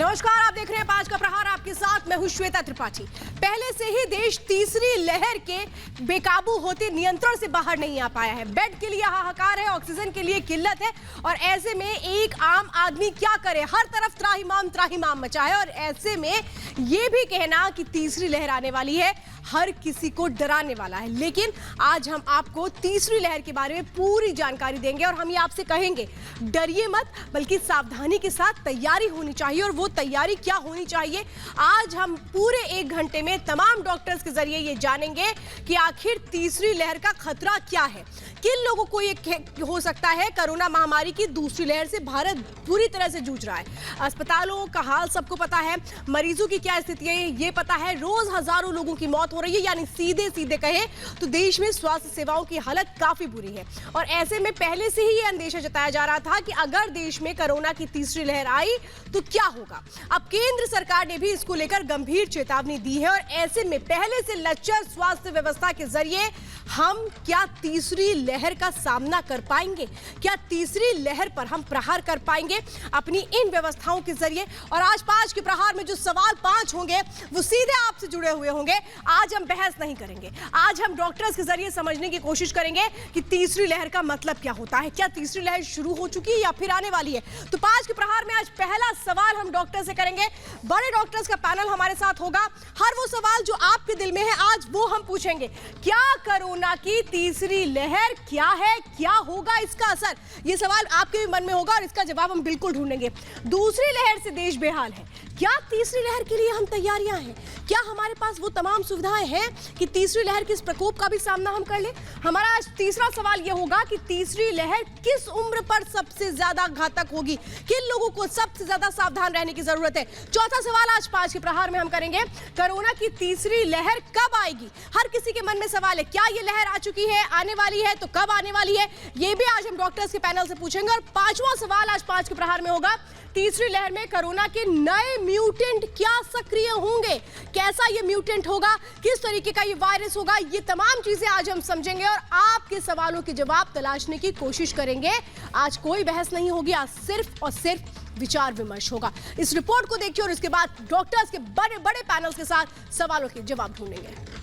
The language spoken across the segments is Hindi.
नमस्कार, आप देख रहे हैं 5 का प्रहार। आपके साथ मैं हूं श्वेता त्रिपाठी। पहले से ही देश तीसरी लहर के बेकाबू होते नियंत्रण से बाहर नहीं आ पाया है। बेड के लिए हाहाकार है, ऑक्सीजन के लिए किल्लत है और ऐसे में एक आम आदमी क्या करे? हर तरफ त्राहिमाम मचा है और ऐसे में ये भी कहना कि तीसरी लहर आने वाली है हर किसी को डराने वाला है। लेकिन आज हम आपको तीसरी लहर के बारे में पूरी जानकारी देंगे और हम ये आपसे कहेंगे डरिए मत, बल्कि सावधानी के साथ तैयारी होनी चाहिए। और वो तैयारी क्या होनी चाहिए, आज हम पूरे 1 घंटे में तमाम डॉक्टर्स के जरिए ये जानेंगे कि आखिर तीसरी लहर का खतरा क्या है। किन लोगों को ये हो सकता है कोरोना महामारी की दूसरी लहर से भारत पूरी तरह से जूझ रहा है। अस्पतालों का हाल सबको पता है, मरीजों की क्या स्थिति है ये पता है। रोज हजारों लोगों की मौत हो रही है, यानी सीधे कहे तो देश में स्वास्थ्य सेवाओं की हालत काफी बुरी है। और ऐसे में पहले से ही ये अंदेशा जताया जा रहा था कि अगर देश में कोरोना की तीसरी लहर आई तो क्या होगा। अब केंद्र सरकार ने भी इसको लेकर गंभीर चेतावनी दी है और ऐसे में पहले से लचर स्वास्थ्य व्यवस्था के जरिए हम क्या तीसरी लहर का सामना कर पाएंगे, क्या तीसरी लहर पर हम प्रहार कर पाएंगे अपनी इन व्यवस्थाओं के जरिए। और आज 5 के प्रहार में जो सवाल 5 होंगे वो सीधे आपसे जुड़े हुए होंगे। आज हम बहस नहीं करेंगे, आज हम डॉक्टर्स के जरिए समझने की कोशिश करेंगे कि तीसरी लहर का मतलब क्या होता है, क्या तीसरी लहर शुरू हो चुकी है या फिर आने वाली है। तो 5 के प्रहार में आज पहला सवाल हम डॉक्टर से करेंगे। बड़े डॉक्टर्स का पैनल हमारे साथ होगा। हर वो सवाल जो आपके दिल में है आज वो हम पूछेंगे। क्या कोरोना की तीसरी लहर क्या है, क्या होगा इसका असर, ये सवाल आपके भी मन में होगा और इसका जवाब हम बिल्कुल ढूंढेंगे। दूसरी लहर से देश बेहाल है, क्या तीसरी लहर के लिए हम तैयारियां हैं, क्या हमारे पास वो तमाम सुविधाएं हैं कि तीसरी लहर के इस प्रकोप का भी सामना हम कर ले। हमारा आज तीसरा सवाल यह होगा कि तीसरी लहर किस उम्र पर सबसे ज्यादा घातक होगी, किन लोगों को सबसे ज्यादा सावधान रहने की जरूरत है। चौथा सवाल आज 5 के प्रहार में हम करेंगे, कोरोना की तीसरी लहर कब आएगी। हर किसी के मन में सवाल है, क्या ये लहर आ चुकी है, आने वाली है, तो कब आने वाली है, ये भी आज हम डॉक्टर्स के पैनल से पूछेंगे। और 5वां सवाल आज 5 के प्रहार में होगा, तीसरी लहर में कोरोना के नए म्यूटेंट क्या सक्रिय होंगे, कैसा ये म्यूटेंट होगा, किस तरीके का ये वायरस होगा, ये तमाम चीजें आज हम समझेंगे और आपके सवालों के जवाब तलाशने की कोशिश करेंगे। आज कोई बहस नहीं होगी, आज सिर्फ और सिर्फ विचार विमर्श होगा। इस रिपोर्ट को देखिए और उसके बाद डॉक्टर्स के बड़े बड़े पैनल के साथ सवालों के जवाब ढूंढेंगे।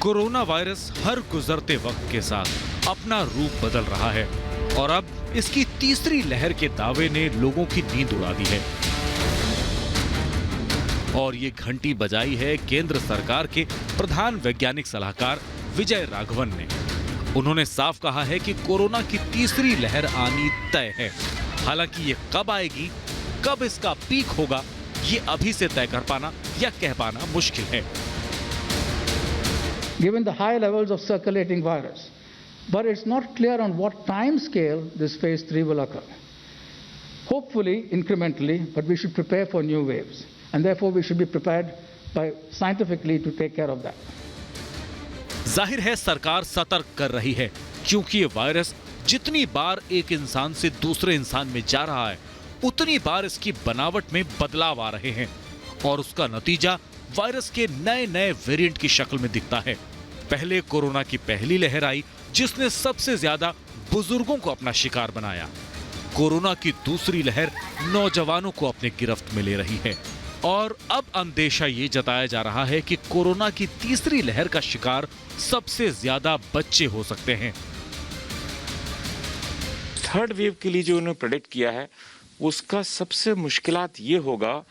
कोरोना वायरस हर गुजरते वक्त के साथ अपना रूप बदल रहा है और अब इसकी तीसरी लहर के दावे ने लोगों की नींद उड़ा दी है। और ये घंटी बजाई है केंद्र सरकार के प्रधान वैज्ञानिक सलाहकार विजय राघवन ने। उन्होंने साफ कहा है कि कोरोना की तीसरी लहर आनी तय है। हालांकि ये कब आएगी, कब इसका पीक होगा, ये अभी से तय कर पाना या कह पाना मुश्किल है। Given the high levels of circulating virus, but it's not clear on what time scale this phase 3 will occur. Hopefully incrementally, but we should prepare for new waves, and therefore we should be prepared by scientifically to take care of that. जाहिर है सरकार सतर्क कर रही है, क्योंकि ये वायरस जितनी बार एक इंसान से दूसरे इंसान में जा रहा है, उतनी बार इसकी बनावट में बदलाव आ रहे हैं और उसका नतीजा वायरस के नए नए वेरिएंट की शक्ल में दिखता है। पहले कोरोना की पहली लहर आई जिसने सबसे ज्यादा बुजुर्गों को अपना शिकार बनाया। कोरोना की दूसरी लहर नौजवानों को अपने गिरफ्त में ले रही है और अब अंदेशा ये जताया जा रहा है कि कोरोना की तीसरी लहर का शिकार सबसे ज्यादा बच्चे हो सकते हैं। थर्ड वेव के लिए जो उन्होंने प्रेडिक्ट किया है उसका सबसे मुश्किलात ये होगा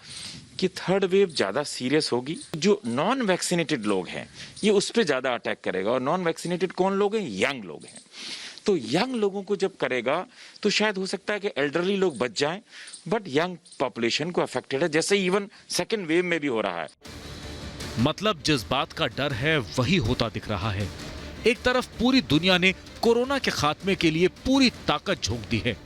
कि थर्ड वेव ज़्यादा सीरियस होगी। जो नॉन वैक्सीनेटेड लोग हैं ये उस पर ज़्यादा अटैक करेगा। और नॉन वैक्सीनेटेड कौन लोग हैं? यंग लोग हैं। तो यंग लोगों को जब करेगा तो शायद हो सकता है कि एल्डरली लोग बच जाएं, बट यंग पॉपुलेशन को अफेक्टेड है, जैसे इवन सेकेंड वेव में भी हो रहा है। मतलब जिस बात का डर है वही होता दिख रहा है। एक तरफ पूरी दुनिया ने कोरोना के खात्मे के लिए पूरी ताकत झोंक दी है,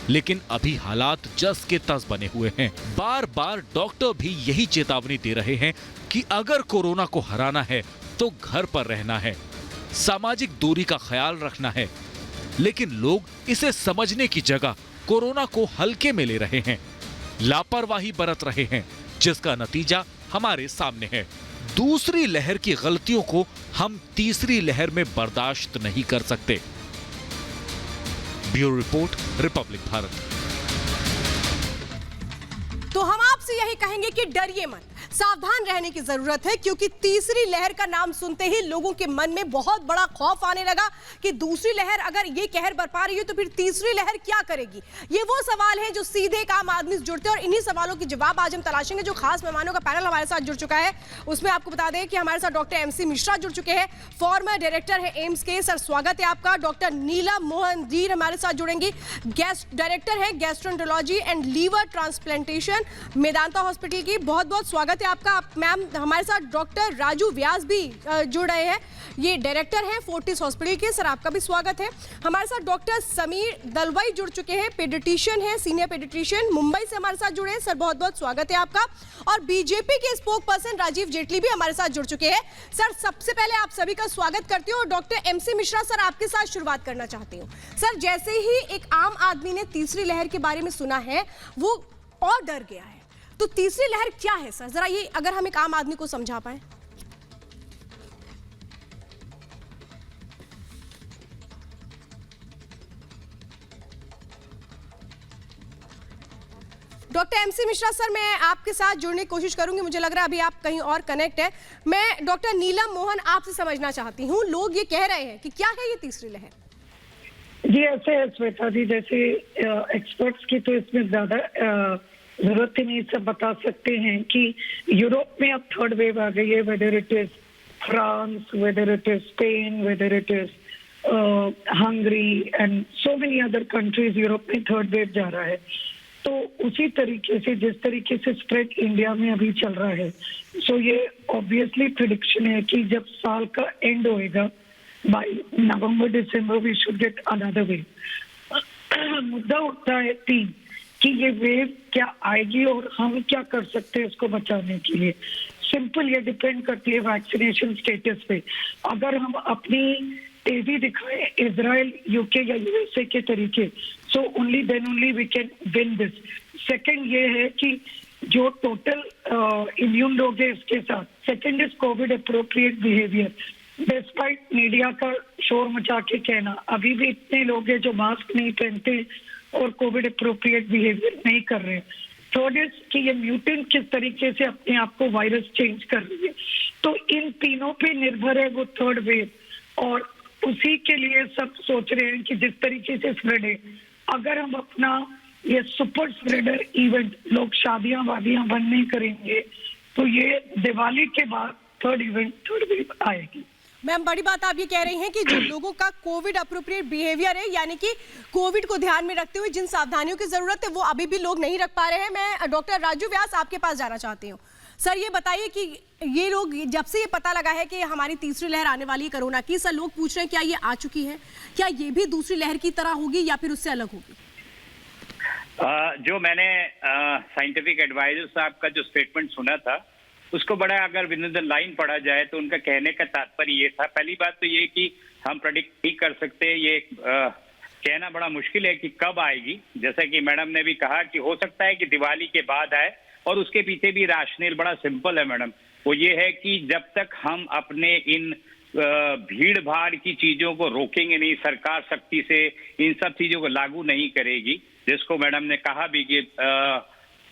लेकिन अभी हालात जस के तस बने हुए हैं। बार बार डॉक्टर भी यही चेतावनी दे रहे हैं कि अगर कोरोना को हराना है तो घर पर रहना है, सामाजिक दूरी का ख्याल रखना है। लेकिन लोग इसे समझने की जगह कोरोना को हल्के में ले रहे हैं, लापरवाही बरत रहे हैं, जिसका नतीजा हमारे सामने है। दूसरी लहर की गलतियों को हम तीसरी लहर में बर्दाश्त नहीं कर सकते। Bureau report, Republic Bharat. तो हम आपसे यही कहेंगे कि डरिए मत, सावधान रहने की जरूरत है, क्योंकि तीसरी लहर का नाम सुनते ही लोगों के मन में बहुत बड़ा खौफ आने लगा कि दूसरी लहर अगर ये कहर बरपा रही है तो फिर तीसरी लहर क्या करेगी। ये वो सवाल है जो सीधे एक आम आदमी से जुड़ते हैं और इन्हीं सवालों के जवाब आज हम तलाशेंगे। जो खास मेहमानों का पैनल हमारे साथ जुड़ चुका है उसमें आपको बता दें कि हमारे साथ डॉक्टर MC मिश्रा जुड़ चुके हैं, फॉर्मर डायरेक्टर है एम्स के। सर स्वागत है आपका। डॉक्टर नीलम मोहन जी हमारे साथ जुड़ेंगी, गेस्ट डायरेक्टर है gastroenterology and liver transplantation Medanta hospital की। बहुत बहुत स्वागत है आपका। मैम हमारे साथ डॉक्टर राजू व्यास भी जुड़ रहे हैं, ये डायरेक्टर हैं फोर्टिस हॉस्पिटल के। सर आपका भी स्वागत है। हमारे साथ डॉक्टर समीर दलवाई जुड़ चुके हैं, पेडिट्रिशियन हैं, सीनियर पेडिट्रिशियन, मुंबई से हमारे साथ जुड़े हैं। सर बहुत बहुत स्वागत है आपका। और बीजेपी के स्पोक पर्सन राजीव जेटली भी हमारे साथ जुड़ चुके हैं। सर सबसे पहले आप सभी का स्वागत करती हूँ और डॉक्टर MC मिश्रा सर आपके साथ शुरुआत करना चाहती हूँ। सर जैसे ही एक आम आदमी ने तीसरी लहर के बारे में सुना है वो और डर गया है, तो तीसरी लहर क्या है सर, जरा ये अगर हम एक आम आदमी को समझा पाए। डॉक्टर MC मिश्रा सर मैं आपके साथ जुड़ने की कोशिश करूंगी, मुझे लग रहा है अभी आप कहीं और कनेक्ट है। मैं डॉक्टर नीलम मोहन आपसे समझना चाहती हूँ, लोग ये कह रहे हैं कि क्या है ये तीसरी लहर। जी ऐसे है श्वेता जी, जैसे एक्सपर्ट्स की तो इसमें ज्यादा जरूरत ही नहीं, सब बता सकते हैं कि यूरोप में अब थर्ड वेव आ गई है, whether it is France, whether it is Spain, whether it is Hungary and so many other countries, Europe में थर्ड वेव जा रहा है। तो उसी तरीके से जिस तरीके से स्प्रेड इंडिया में अभी चल रहा है, सो ये ऑब्वियसली प्रेडिक्शन है कि जब साल का एंड होएगा by November December we should get another wave. मुद्दा उठता है तीन कि ये वेव क्या आएगी और हम क्या कर सकते हैं इसको बचाने के लिए। सिंपल, ये डिपेंड करती है वैक्सीनेशन स्टेटस पे। अगर हम अपनी तेजी दिखाएं इजराइल, यूके या USA के तरीके, so only then only we can win this. Second ये है कि जो टोटल इम्यून लोग हैं इसके साथ। Second is Covid appropriate behaviour. Despite media का शोर मचा के कहना, अभी भी इतने लोग हैं जो मास्क नहीं पहनते और कोविड अप्रोप्रिएट बिहेवियर नहीं कर रहे हैं। थर्ड इज कि ये म्यूटेंट किस तरीके से अपने आप को वायरस चेंज कर रही है। तो इन तीनों पे निर्भर है वो थर्ड वेव, और उसी के लिए सब सोच रहे हैं कि जिस तरीके से स्प्रेड है, अगर हम अपना ये सुपर स्प्रेडर इवेंट, लोग शादियां वादियां बंद नहीं करेंगे, तो ये दिवाली के बाद थर्ड वेव आएगी। मैम बड़ी बात आप ये कह रही हैं कि जो लोगों का कोविड अप्रोप्रिएट बिहेवियर है, यानी कि कोविड को ध्यान में रखते हुए जिन सावधानियों की जरूरत है वो अभी भी लोग नहीं रख पा रहे हैं। मैं डॉक्टर राजू व्यास आपके पास जाना चाहती हूँ। सर ये बताइए कि ये लोग जब से ये पता लगा है कि हमारी तीसरी लहर आने वाली है कोरोना की, सर लोग पूछ रहे हैं क्या ये आ चुकी है, क्या ये भी दूसरी लहर की तरह होगी या फिर उससे अलग होगी? जो मैंने साइंटिफिक एडवाइजर साहब का जो स्टेटमेंट सुना था उसको बड़ा अगर विद इन द लाइन पढ़ा जाए तो उनका कहने का तात्पर्य ये था, पहली बात तो ये कि हम प्रेडिक्ट नहीं कर सकते, ये कहना बड़ा मुश्किल है कि कब आएगी। जैसा कि मैडम ने भी कहा कि हो सकता है कि दिवाली के बाद आए, और उसके पीछे भी राशनियल बड़ा सिंपल है मैडम, वो ये है कि जब तक हम अपने इन भीड़ भाड़ की चीजों को रोकेंगे नहीं, सरकार सख्ती से इन सब चीजों को लागू नहीं करेगी, जिसको मैडम ने कहा भी कि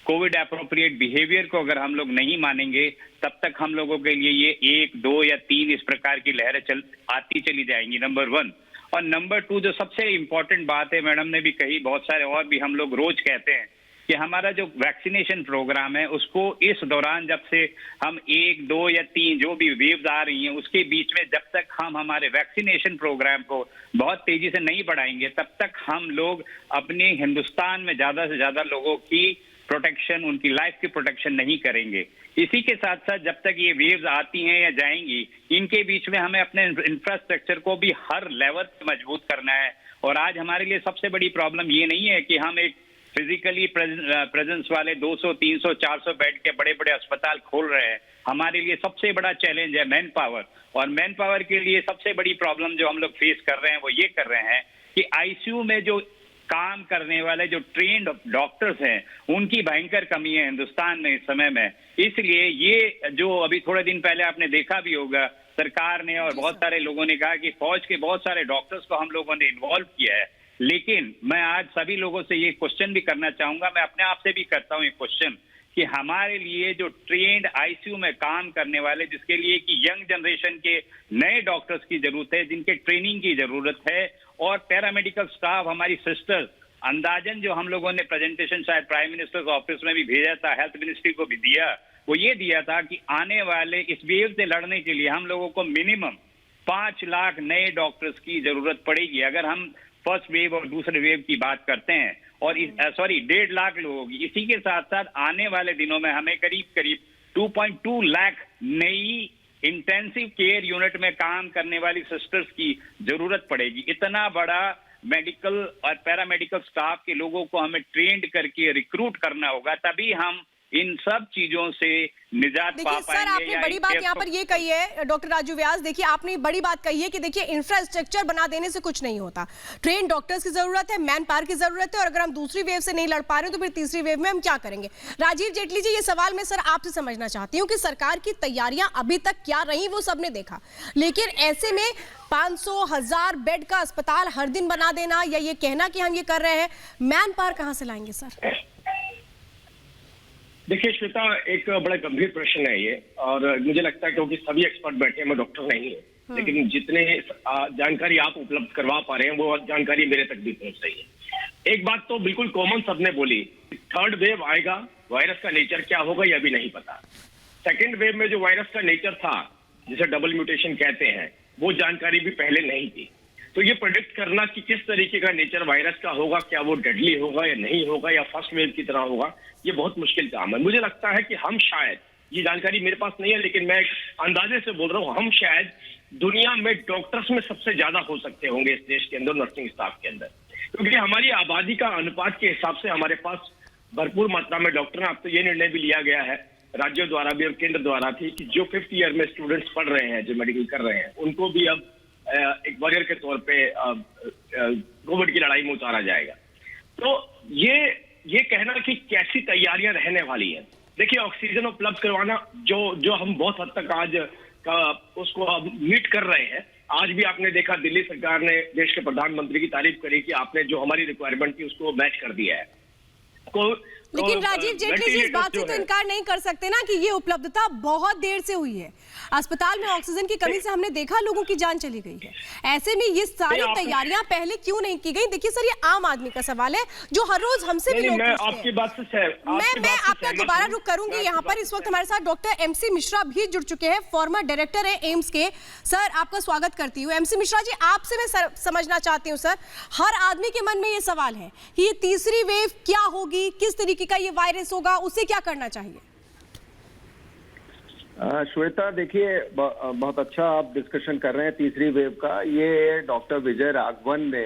कोविड अप्रोप्रिएट बिहेवियर को अगर हम लोग नहीं मानेंगे तब तक हम लोगों के लिए ये 1, 2 या 3 इस प्रकार की लहरें आती चली जाएंगी, नंबर 1। और नंबर 2 जो सबसे इम्पोर्टेंट बात है, मैडम ने भी कही, बहुत सारे और भी हम लोग रोज कहते हैं कि हमारा जो वैक्सीनेशन प्रोग्राम है उसको इस दौरान जब से हम 1, 2 या 3 जो भी वेव्स आ रही हैं उसके बीच में जब तक हम हमारे वैक्सीनेशन प्रोग्राम को बहुत तेजी से नहीं बढ़ाएंगे तब तक हम लोग अपने हिंदुस्तान में ज्यादा से ज्यादा लोगों की प्रोटेक्शन, उनकी लाइफ की प्रोटेक्शन नहीं करेंगे। इसी के साथ साथ जब तक ये वेव्स आती हैं या जाएंगी, इनके बीच में हमें अपने इंफ्रास्ट्रक्चर को भी हर लेवल पे मजबूत करना है। और आज हमारे लिए सबसे बड़ी प्रॉब्लम ये नहीं है कि हम एक फिजिकली प्रेजेंस वाले 200, 300, 400 बेड के बड़े बड़े अस्पताल खोल रहे हैं। हमारे लिए सबसे बड़ा चैलेंज है मैन पावर, और मैन पावर के लिए सबसे बड़ी प्रॉब्लम जो हम लोग फेस कर रहे हैं वो ये कर रहे हैं कि आईसीयू में जो काम करने वाले जो ट्रेन्ड डॉक्टर्स हैं उनकी भयंकर कमी है हिंदुस्तान में इस समय में। इसलिए ये जो अभी थोड़े दिन पहले आपने देखा भी होगा, सरकार ने और बहुत सारे लोगों ने कहा कि फौज के बहुत सारे डॉक्टर्स को हम लोगों ने इन्वॉल्व किया है। लेकिन मैं आज सभी लोगों से ये क्वेश्चन भी करना चाहूंगा, मैं अपने आप से भी करता हूँ ये क्वेश्चन, कि हमारे लिए जो ट्रेन्ड आईसीयू में काम करने वाले, जिसके लिए कि यंग जनरेशन के नए डॉक्टर्स की जरूरत है, जिनके ट्रेनिंग की जरूरत है, और पैरामेडिकल स्टाफ, हमारी सिस्टर्स, अंदाजन जो हम लोगों ने प्रेजेंटेशन शायद प्राइम मिनिस्टर ऑफिस में भी भेजा था, हेल्थ मिनिस्ट्री को भी दिया, वो ये दिया था कि आने वाले इस वेव से लड़ने के लिए हम लोगों को मिनिमम 5 लाख नए डॉक्टर्स की जरूरत पड़ेगी। अगर हम फर्स्ट वेव और दूसरे वेव की बात करते हैं, और 1.5 लाख लोगों की। इसी के साथ साथ आने वाले दिनों में हमें करीब 2.2 लाख नई इंटेंसिव केयर यूनिट में काम करने वाली सिस्टर्स की जरूरत पड़ेगी। इतना बड़ा मेडिकल और पैरामेडिकल स्टाफ के लोगों को हमें ट्रेंड करके रिक्रूट करना होगा, तभी हम इन सब चीजों से निजात पा पाएंगे। सर, आपने बड़ी बात यहाँ पर ये कही है डॉक्टर राजू व्यास, देखिए आपने बड़ी बात कही है कि देखिए इंफ्रास्ट्रक्चर बना देने से कुछ नहीं होता, ट्रेन डॉक्टर्स की जरूरत है, मैन पावर की जरूरत है, और अगर हम दूसरी वेव से नहीं लड़ पा रहे तो फिर तीसरी वेव में हम क्या करेंगे। राजीव जेटली जी, ये सवाल मैं सर आपसे समझना चाहती हूँ कि सरकार की तैयारियां अभी तक क्या रही वो सबने देखा, लेकिन ऐसे में 500,000 बेड का अस्पताल हर दिन बना देना या ये कहना कि हम ये कर रहे हैं, मैन पावर कहाँ से लाएंगे सर? देखिए श्वेता, एक बड़ा गंभीर प्रश्न है ये, और मुझे लगता है क्योंकि सभी एक्सपर्ट बैठे हैं, मैं डॉक्टर नहीं हूँ, लेकिन जितने जानकारी आप उपलब्ध करवा पा रहे हैं वो जानकारी मेरे तक भी पहुंच रही है। एक बात तो बिल्कुल कॉमन सबने बोली, थर्ड वेव आएगा, वायरस का नेचर क्या होगा यह भी नहीं पता। सेकेंड वेव में जो वायरस का नेचर था, जिसे डबल म्यूटेशन कहते हैं, वो जानकारी भी पहले नहीं थी। तो ये प्रेडिक्ट करना कि किस तरीके का नेचर वायरस का होगा, क्या वो डेडली होगा या नहीं होगा या फर्स्ट वेव की तरह होगा, ये बहुत मुश्किल काम है। मुझे लगता है कि हम शायद, ये जानकारी मेरे पास नहीं है लेकिन मैं अंदाजे से बोल रहा हूँ, हम शायद दुनिया में डॉक्टर्स में सबसे ज्यादा हो सकते होंगे इस देश के अंदर, नर्सिंग स्टाफ के अंदर, क्योंकि हमारी आबादी का अनुपात के हिसाब से हमारे पास भरपूर मात्रा में डॉक्टर हैं। अब तो ये निर्णय भी लिया गया है राज्यों द्वारा भी और केंद्र द्वारा भी कि जो 5th ईयर में स्टूडेंट्स पढ़ रहे हैं, जो मेडिकल कर रहे हैं, उनको भी अब एक वॉरियर के तौर पे कोविड की लड़ाई में उतारा जाएगा। तो ये कहना कि कैसी तैयारियां रहने वाली हैं, देखिए ऑक्सीजन उपलब्ध करवाना जो हम बहुत हद तक आज उसको हम मीट कर रहे हैं। आज भी आपने देखा दिल्ली सरकार ने देश के प्रधानमंत्री की तारीफ करी कि आपने जो हमारी रिक्वायरमेंट थी उसको मैच कर दिया है। लेकिन राजीव जेटली जी इस बात से तो इनकार नहीं कर सकते ना कि ये उपलब्धता बहुत देर से हुई है। अस्पताल में ऑक्सीजन की कमी से हमने देखा लोगों की जान चली गई है। ऐसे में ये सारी तैयारियां पहले क्यों नहीं की गई? देखिए सर, ये आम आदमी का सवाल है जो हर रोज हमसे भी लोग पूछते हैं। आपकी बात से मैं आपका दोबारा रुख करूंगी। यहाँ पर इस वक्त हमारे साथ डॉक्टर MC मिश्रा भी जुड़ चुके हैं, फॉर्मर डायरेक्टर है एम्स के। सर, आपका स्वागत करती हूँ। MC मिश्रा जी, आपसे मैं समझना चाहती हूँ सर, हर आदमी के मन में ये सवाल है कि ये तीसरी वेव क्या होगी, किस तरीके का ये वायरस होगा, उसे क्या करना चाहिए? श्वेता, देखिए बहुत अच्छा आप डिस्कशन कर रहे हैं तीसरी वेव का। ये डॉक्टर विजय राघवन ने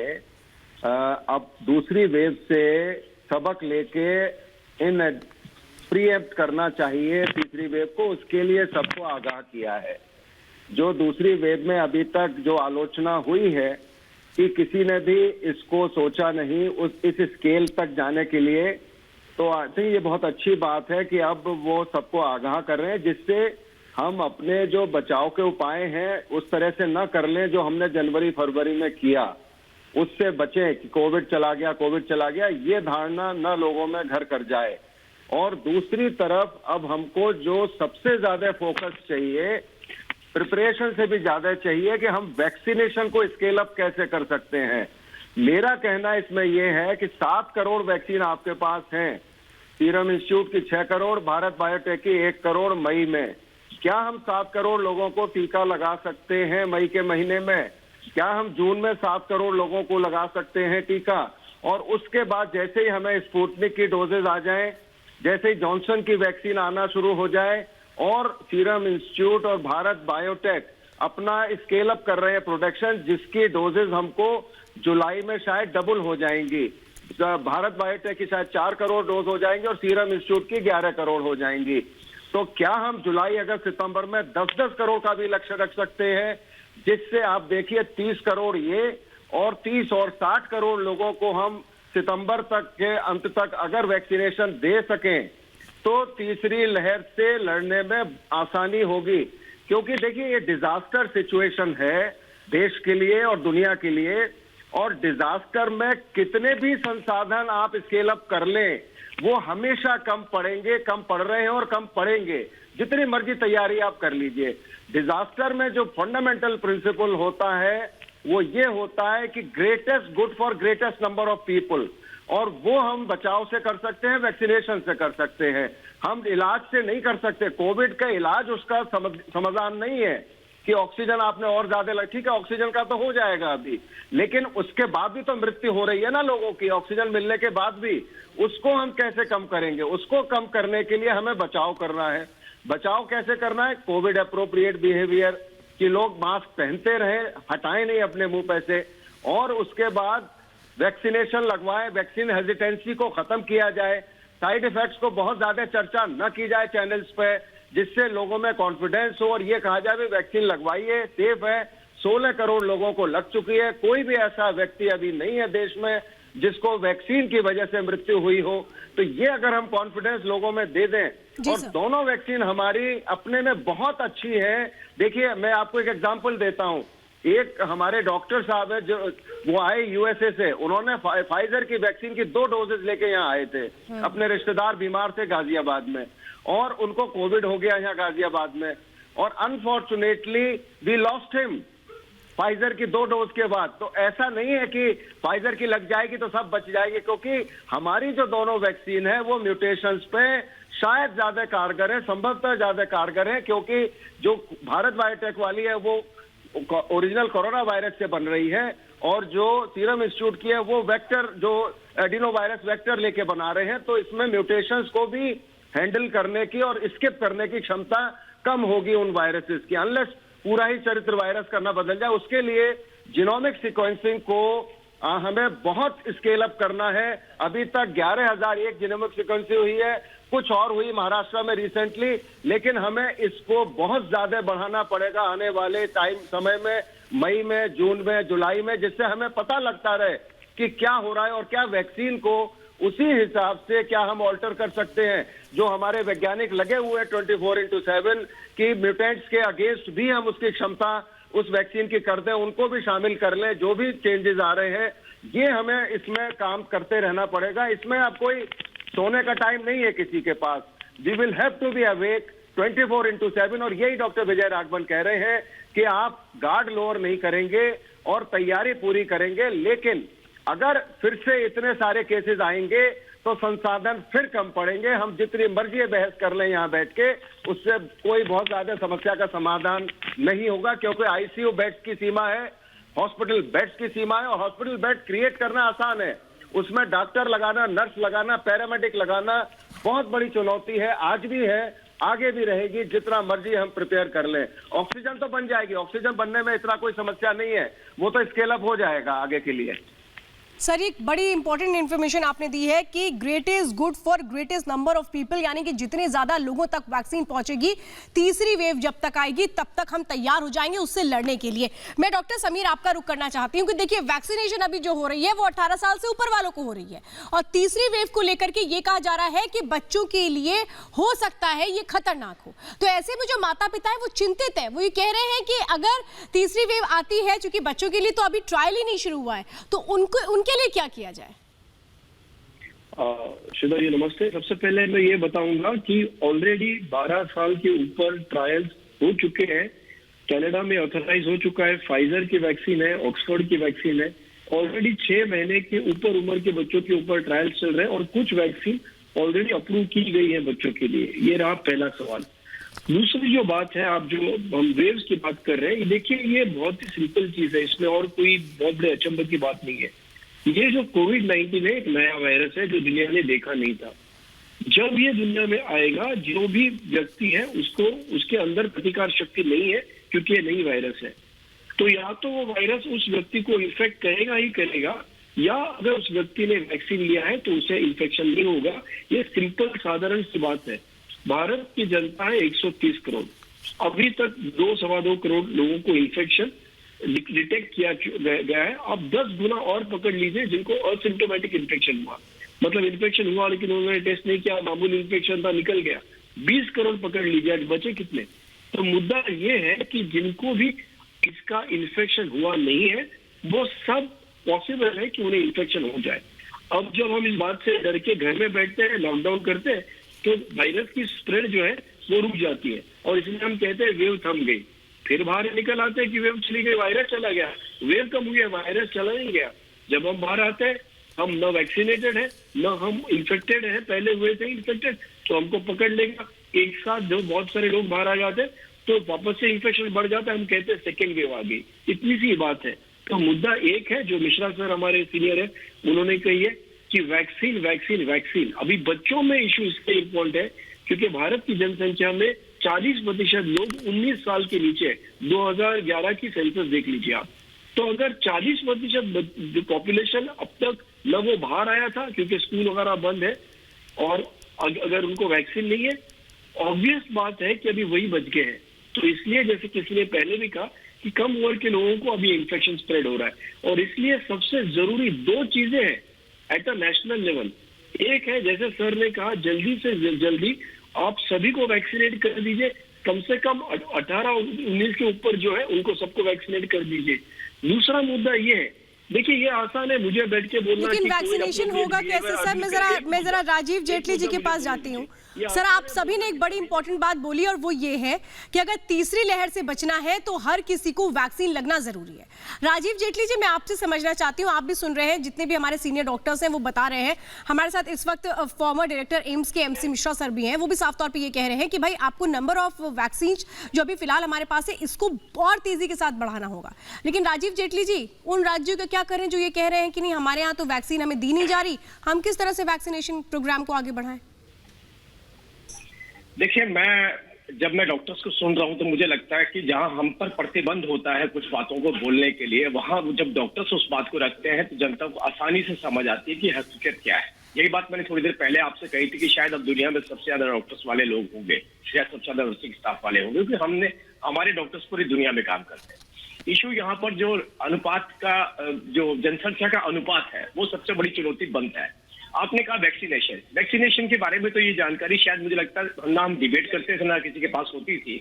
अब दूसरी वेव से सबक लेके इन प्रीएम्प्ट करना चाहिए तीसरी वेव को, उसके लिए सबको आगाह किया है। जो दूसरी वेव में अभी तक जो आलोचना हुई है कि किसी ने भी इसको सोचा नहीं इस स्केल तक जाने के लिए, तो आई थिंक ये बहुत अच्छी बात है कि अब वो सबको आगाह कर रहे हैं, जिससे हम अपने जो बचाव के उपाय हैं उस तरह से न कर लें जो हमने जनवरी फरवरी में किया, उससे बचें कि कोविड चला गया, ये धारणा न लोगों में घर कर जाए। और दूसरी तरफ अब हमको जो सबसे ज्यादा फोकस चाहिए, प्रिपरेशन से भी ज्यादा चाहिए कि हम वैक्सीनेशन को स्केल अप कैसे कर सकते हैं। मेरा कहना इसमें यह है कि 7 करोड़ वैक्सीन आपके पास हैं, सीरम इंस्टीट्यूट की 6 करोड़, भारत बायोटेक की 1 करोड़ मई में। क्या हम 7 करोड़ लोगों को टीका लगा सकते हैं मई के महीने में? क्या हम जून में 7 करोड़ लोगों को लगा सकते हैं टीका? और उसके बाद जैसे ही हमें स्पुतनिक की डोजेज आ जाएं, जैसे ही जॉनसन की वैक्सीन आना शुरू हो जाए और सीरम इंस्टीट्यूट और भारत बायोटेक अपना स्केल अप कर रहे हैं प्रोडक्शन, जिसकी डोजेज हमको जुलाई में शायद डबल हो जाएंगी। भारत बायोटेक की शायद 4 करोड़ डोज हो जाएंगे और सीरम इंस्टीट्यूट की 11 करोड़ हो जाएंगी। तो क्या हम जुलाई अगस्त सितंबर में 10-10 करोड़ का भी लक्ष्य रख सकते हैं, जिससे आप देखिए 30 करोड़ ये और 30 और 60 करोड़ लोगों को हम सितंबर तक के अंत तक अगर वैक्सीनेशन दे सकें तो तीसरी लहर से लड़ने में आसानी होगी। क्योंकि देखिए ये डिजास्टर सिचुएशन है देश के लिए और दुनिया के लिए, और डिजास्टर में कितने भी संसाधन आप स्केल अप कर लें वो हमेशा कम पड़ेंगे, कम पड़ रहे हैं और कम पड़ेंगे, जितनी मर्जी तैयारी आप कर लीजिए। डिजास्टर में जो फंडामेंटल प्रिंसिपल होता है वो ये होता है कि greatest good for greatest number of people, और वो हम बचाव से कर सकते हैं, वैक्सीनेशन से कर सकते हैं, हम इलाज से नहीं कर सकते। कोविड का इलाज उसका समाधान नहीं है कि ऑक्सीजन आपने और ज्यादा ठीक है, ऑक्सीजन का तो हो जाएगा अभी, लेकिन उसके बाद भी तो मृत्यु हो रही है ना लोगों की, ऑक्सीजन मिलने के बाद भी। उसको हम कैसे कम करेंगे? उसको कम करने के लिए हमें बचाव करना है। बचाव कैसे करना है? कोविड अप्रोप्रिएट बिहेवियर, कि लोग मास्क पहनते रहे, हटाएं नहीं अपने मुंह पे से, और उसके बाद वैक्सीनेशन लगवाएं, वैक्सीन हेजिटेंसी को खत्म किया जाए, साइड इफेक्ट्स को बहुत ज्यादा चर्चा न की जाए चैनल्स पे, जिससे लोगों में कॉन्फिडेंस हो और ये कहा जाए वैक्सीन लगवाइए, सेफ है। 16 करोड़ लोगों को लग चुकी है, कोई भी ऐसा व्यक्ति अभी नहीं है देश में जिसको वैक्सीन की वजह से मृत्यु हुई हो। तो ये अगर हम कॉन्फिडेंस लोगों में दे दें, और दोनों वैक्सीन हमारी अपने में बहुत अच्छी है। देखिए मैं आपको एक एग्जांपल देता हूं, एक हमारे डॉक्टर साहब है जो वो आए यूएसए से, उन्होंने फाइजर की वैक्सीन की 2 डोजेज लेके यहाँ आए थे, अपने रिश्तेदार बीमार थे गाजियाबाद में, और उनको कोविड हो गया यहाँ गाजियाबाद में, और unfortunately we lost him Pfizer की 2 डोज के बाद। तो ऐसा नहीं है कि फाइजर की लग जाएगी तो सब बच जाएंगे, क्योंकि हमारी जो दोनों वैक्सीन है वो म्यूटेशंस पे शायद ज्यादा कारगर है, संभवतः ज्यादा कारगर है, क्योंकि जो भारत बायोटेक वाली है वो ओरिजिनल कोरोना वायरस से बन रही है, और जो सीरम इंस्टीट्यूट की है वो वेक्टर, जो एडिनो वायरस वेक्टर लेके बना रहे हैं। तो इसमें म्यूटेशंस को भी हैंडल करने की और स्किप करने की क्षमता कम होगी उन वायरसेस की, अनलेस पूरा ही चरित्र वायरस करना बदल जाए। उसके लिए जीनोमिक सीक्वेंसिंग को हमें बहुत स्केल अप करना है। अभी तक 11,001 जीनोमिक सीक्वेंसिंग हुई है, कुछ और हुई महाराष्ट्र में रिसेंटली, लेकिन हमें इसको बहुत ज्यादा बढ़ाना पड़ेगा आने वाले समय में, मई में, जून में, जुलाई में, जिससे हमें पता लगता रहे कि क्या हो रहा है और क्या वैक्सीन को उसी हिसाब से क्या हम ऑल्टर कर सकते हैं। जो हमारे वैज्ञानिक लगे हुए 24/7 की म्यूटेंट्स के अगेंस्ट भी हम उसकी क्षमता उस वैक्सीन की कर दें, उनको भी शामिल कर लें, जो भी चेंजेस आ रहे हैं, ये हमें इसमें काम करते रहना पड़ेगा। इसमें अब कोई सोने का टाइम नहीं है किसी के पास। We will have to be awake 24/7, और यही डॉक्टर विजय राघवन कह रहे हैं कि आप गार्ड लोअर नहीं करेंगे और तैयारी पूरी करेंगे, लेकिन अगर फिर से इतने सारे केसेस आएंगे तो संसाधन फिर कम पड़ेंगे। हम जितनी मर्जी बहस कर लें यहाँ बैठ के, उससे कोई बहुत ज्यादा समस्या का समाधान नहीं होगा, क्योंकि आईसीयू बेड्स की सीमा है, हॉस्पिटल बेड्स की सीमा है, और हॉस्पिटल बेड क्रिएट करना आसान है, उसमें डॉक्टर लगाना, नर्स लगाना, पैरामेडिक लगाना बहुत बड़ी चुनौती है, आज भी है, आगे भी रहेगी। जितना मर्जी हम प्रिपेयर कर लें, ऑक्सीजन तो बन जाएगी, ऑक्सीजन बनने में इतना कोई समस्या नहीं है, वो तो स्केल अप हो जाएगा आगे के लिए। सर एक बड़ी इंपॉर्टेंट इन्फॉर्मेशन आपने दी है कि great is good for greatest number of people, यानी कि जितने ज्यादा लोगों तक वैक्सीन पहुंचेगी, तीसरी वेव जब तक आएगी तब तक हम तैयार हो जाएंगे उससे लड़ने के लिए। मैं डॉक्टर समीर आपका रुख करना चाहती हूं कि देखिए वैक्सीनेशन अभी जो हो रही है वो 18 साल से ऊपर वालों को हो रही है, और तीसरी वेव को लेकर के ये कहा जा रहा है कि बच्चों के लिए हो सकता है ये खतरनाक हो। तो ऐसे में जो माता पिता है वो चिंतित है, वो ये कह रहे हैं कि अगर तीसरी वेव आती है, चूंकि बच्चों के लिए तो अभी ट्रायल ही नहीं शुरू हुआ है, तो उनके लिए क्या किया जाए? श्वेता जी नमस्ते। सबसे पहले मैं ये बताऊंगा कि ऑलरेडी 12 साल के ऊपर ट्रायल्स हो चुके हैं, कनाडा में ऑथराइज हो चुका है, फाइजर की वैक्सीन है, ऑक्सफोर्ड की वैक्सीन है, ऑलरेडी 6 महीने के ऊपर उम्र के बच्चों के ऊपर ट्रायल्स चल रहे हैं, और कुछ वैक्सीन ऑलरेडी अप्रूव की गई है बच्चों के लिए। ये रहा पहला सवाल। दूसरी जो बात है, आप जो हम वेव्स की बात कर रहे हैं, देखिए ये बहुत ही सिंपल चीज है, इसमें और कोई बहुत बड़े अचंभे की बात नहीं है। ये जो कोविड-19 है एक नया वायरस है जो दुनिया ने देखा नहीं था। जब ये दुनिया में आएगा, जो भी व्यक्ति है उसको उसके अंदर प्रतिकार शक्ति नहीं है, क्योंकि ये नई वायरस है, तो या तो वो वायरस उस व्यक्ति को इन्फेक्ट करेगा ही करेगा, या अगर उस व्यक्ति ने वैक्सीन लिया है तो उसे इन्फेक्शन नहीं होगा। ये सिंपल साधारण सी बात है। भारत की जनता है 130 करोड़, अभी तक 2-2.25 करोड़ लोगों को इन्फेक्शन डिटेक्ट किया गया है, आप 10 गुना और पकड़ लीजिए जिनको असिम्टोमेटिक इन्फेक्शन हुआ, मतलब इन्फेक्शन हुआ लेकिन उन्होंने टेस्ट नहीं किया, मामूली इन्फेक्शन था, निकल गया, 20 करोड़ पकड़ लीजिए, आज बचे कितने? तो मुद्दा ये है कि जिनको भी इसका इन्फेक्शन हुआ नहीं है वो सब पॉसिबल है कि उन्हें इन्फेक्शन हो जाए। अब जब हम इस बात से डर के घर में बैठते हैं, लॉकडाउन करते हैं, तो वायरस की स्प्रेड जो है वो रुक जाती है और इसलिए हम कहते हैं वेव थम गई। फिर बाहर निकल आते हैं कि वेव चली गई, वायरस चला गया, वेव कम हुई है, वायरस चला नहीं गया। जब हम बाहर आते हैं हम न वैक्सीनेटेड है न हम इन्फेक्टेड है, पहले हुए थे इन्फेक्टेड, तो हमको पकड़ लेगा। एक साथ जो बहुत सारे लोग बाहर आ जाते हैं तो वापस से इन्फेक्शन बढ़ जाता है, हम कहते हैं सेकेंड वेव आ गई। इतनी सी बात है। तो मुद्दा एक है जो मिश्रा सर हमारे सीनियर है उन्होंने कही है कि वैक्सीन वैक्सीन वैक्सीन। अभी बच्चों में इश्यू इसलिए इम्पोर्टेंट है क्योंकि भारत की जनसंख्या में 40% लोग 19 साल के नीचे, 2011 की सेंसस देख लीजिए आप। तो अगर 40% पॉपुलेशन अब तक न वो बाहर आया था क्योंकि स्कूल वगैरह बंद है और अगर उनको वैक्सीन नहीं है, ऑब्वियस बात है कि अभी वही बच गए हैं। तो इसलिए जैसे किसी ने पहले भी कहा कि कम उम्र के लोगों को अभी इन्फेक्शन स्प्रेड हो रहा है और इसलिए सबसे जरूरी 2 चीजें हैं एट अ नेशनल लेवल। एक है जैसे सर ने कहा जल्दी से जल्दी आप सभी को वैक्सीनेट कर दीजिए, कम से कम 18-19 के ऊपर जो है उनको सबको वैक्सीनेट कर दीजिए। दूसरा मुद्दा ये है, देखिए ये आसान है मुझे बैठ के बोलना, लेकिन वैक्सीनेशन होगा कैसे सर? मैं जरा राजीव जेटली जी के पास जाती हूँ। सर आप सभी ने एक बड़ी इंपॉर्टेंट बात बोली और वो ये है कि अगर तीसरी लहर से बचना है तो हर किसी को वैक्सीन लगना जरूरी है। राजीव जेटली जी मैं आपसे समझना चाहती हूँ, आप भी सुन रहे हैं, जितने भी हमारे सीनियर डॉक्टर्स हैं वो बता रहे हैं। हमारे साथ इस वक्त फॉर्मर डायरेक्टर एम्स के MC मिश्रा सर भी हैं, वो भी साफ तौर पर ये कह रहे हैं कि भाई आपको नंबर ऑफ वैक्सीन जो अभी फिलहाल हमारे पास है इसको और तेजी के साथ बढ़ाना होगा। लेकिन राजीव जेटली जी उन राज्यों का क्या करें जो ये कह रहे हैं कि नहीं हमारे यहाँ तो वैक्सीन हमें दी नहीं जा रही, हम किस तरह से वैक्सीनेशन प्रोग्राम को आगे बढ़ाएं? देखिए जब मैं डॉक्टर्स को सुन रहा हूं तो मुझे लगता है कि जहां हम पर प्रतिबंध होता है कुछ बातों को बोलने के लिए, वहां जब डॉक्टर्स उस बात को रखते हैं तो जनता को आसानी से समझ आती है कि हकीकत क्या है। यही बात मैंने थोड़ी देर पहले आपसे कही थी कि शायद अब दुनिया में सबसे ज्यादा डॉक्टर्स वाले लोग होंगे, शायद सबसे ज्यादा नर्सिंग स्टाफ वाले होंगे, क्योंकि हमारे डॉक्टर्स पूरी दुनिया में काम करते हैं। इशू यहाँ पर जो अनुपात का, जो जनसंख्या का अनुपात है वो सबसे बड़ी चुनौती बनता है। आपने कहा वैक्सीनेशन के बारे में तो ये जानकारी शायद मुझे लगता है ना हम डिबेट करते थे ना किसी के पास होती थी।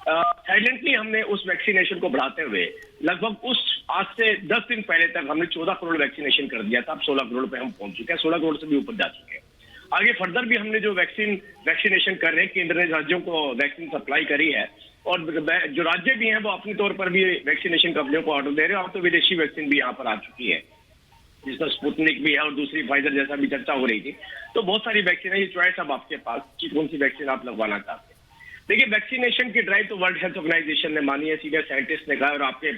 साइलेंटली हमने उस वैक्सीनेशन को बढ़ाते हुए लगभग उस आज से 10 दिन पहले तक हमने 14 करोड़ वैक्सीनेशन कर दिया था। अब 16 करोड़ पे हम पहुंच चुके हैं, 16 करोड़ से भी ऊपर जा चुके हैं। आगे फर्दर भी हमने जो वैक्सीनेशन कर रहे हैं, केंद्र ने राज्यों को वैक्सीन सप्लाई करी है और जो राज्य भी हैं वो अपने तौर पर भी वैक्सीनेशन कंपनियों को ऑर्डर दे रहे हैं। अब तो विदेशी वैक्सीन भी यहाँ पर आ चुकी है जिसमें स्पुतनिक भी है और दूसरी फाइजर जैसा भी चर्चा हो रही थी। तो बहुत सारी वैक्सीन है, ये चॉइस अब आपके पास कि कौन सी वैक्सीन आप लगवाना चाहते हैं। देखिए वैक्सीनेशन की ड्राइव तो वर्ल्ड हेल्थ ऑर्गेनाइजेशन ने मानी है, सीनियर साइंटिस्ट ने कहा और आपके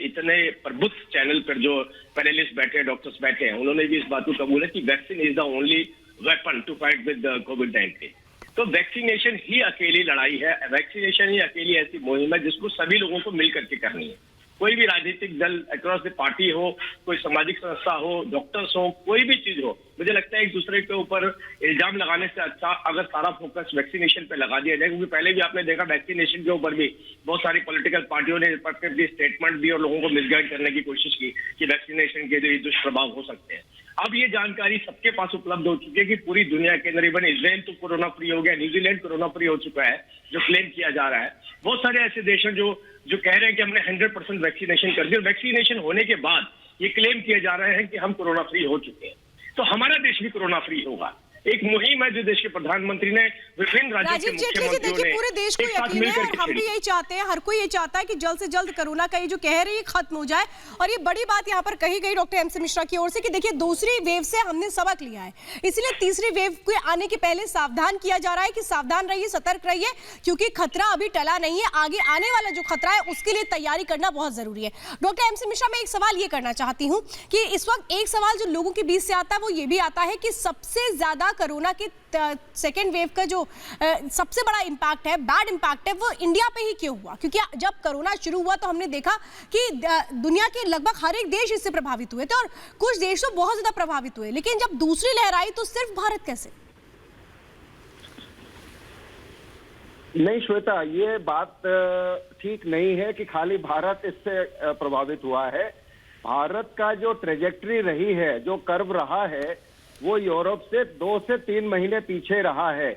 इतने प्रबुद्ध चैनल पर जो पैनलिस्ट बैठे हैं, डॉक्टर्स बैठे हैं, उन्होंने भी इस बात को कबूल है कि vaccine is the only weapon to fight with कोविड-19। तो वैक्सीनेशन ही अकेली लड़ाई है, वैक्सीनेशन ही अकेली ऐसी मुहिम है जिसको सभी लोगों को मिल करके करनी है। कोई भी राजनीतिक दल अक्रॉस द पार्टी हो, कोई सामाजिक संस्था हो, डॉक्टर्स हो, कोई भी चीज हो, मुझे लगता है एक दूसरे के ऊपर इल्जाम लगाने से अच्छा अगर सारा फोकस वैक्सीनेशन पे लगा दिया जाए, क्योंकि पहले भी आपने देखा वैक्सीनेशन के ऊपर भी बहुत सारी पॉलिटिकल पार्टियों ने स्टेटमेंट दी और लोगों को मिसगाइड करने की कोशिश की कि वैक्सीनेशन के जो दुष्प्रभाव हो सकते हैं। अब ये जानकारी सबके पास उपलब्ध हो चुकी है कि पूरी दुनिया के अंदर, इवन इजराइल तो कोरोना फ्री हो गया, न्यूजीलैंड कोरोना फ्री हो चुका है जो क्लेम किया जा रहा है। बहुत सारे ऐसे देश हैं जो कह रहे हैं कि हमने 100% वैक्सीनेशन कर दी और वैक्सीनेशन होने के बाद ये क्लेम किए जा रहे हैं कि हम कोरोना फ्री हो चुके हैं। तो हमारा देश भी कोरोना फ्री होगा। एक मुहिम है जो देश के प्रधानमंत्री ने विभिन्न राज्यों के मुख्यमंत्रियों ने पूरे देश को यकीन है, हम भी यही चाहते हैं, हर कोई ये चाहता है कि जल्द से जल्द कोरोना का ये जो कहर है ये खत्म हो जाए। और ये बड़ी बात यहाँ पर कही गई डॉक्टर MC मिश्रा की ओर से कि देखिए दूसरी वेव से हमने सबक लिया है, इसलिए तीसरी वेव के आने के पहले सावधान किया जा रहा है कि सावधान रहिए, सतर्क रहिए, क्योंकि खतरा अभी टला नहीं है। आगे आने वाला जो खतरा है उसके लिए तैयारी करना बहुत जरूरी है। डॉक्टर MC मिश्रा, मैं एक सवाल ये करना चाहती हूँ कि इस वक्त एक सवाल जो लोगों के बीच से आता है वो ये भी आता है कि सबसे ज्यादा कोरोना के सेकेंड वेव का जो सबसे बड़ा इंपैक्ट है, बैड इंपैक्ट है, वो इंडिया पे ही क्यों हुआ? क्योंकि जब कोरोना शुरू हुआ तो हमने देखा कि दुनिया के लगभग हर एक देश इससे प्रभावित हुए थे और कुछ देश तो बहुत ज्यादा प्रभावित हुए, लेकिन जब दूसरी लहर आई तो सिर्फ भारत कैसे? नहीं श्वेता, ये बात ठीक नहीं है कि खाली भारत इससे प्रभावित हुआ है। भारत का जो ट्रेजेक्ट्री रही है, जो कर्व रहा है, वो यूरोप से 2 से 3 महीने पीछे रहा है।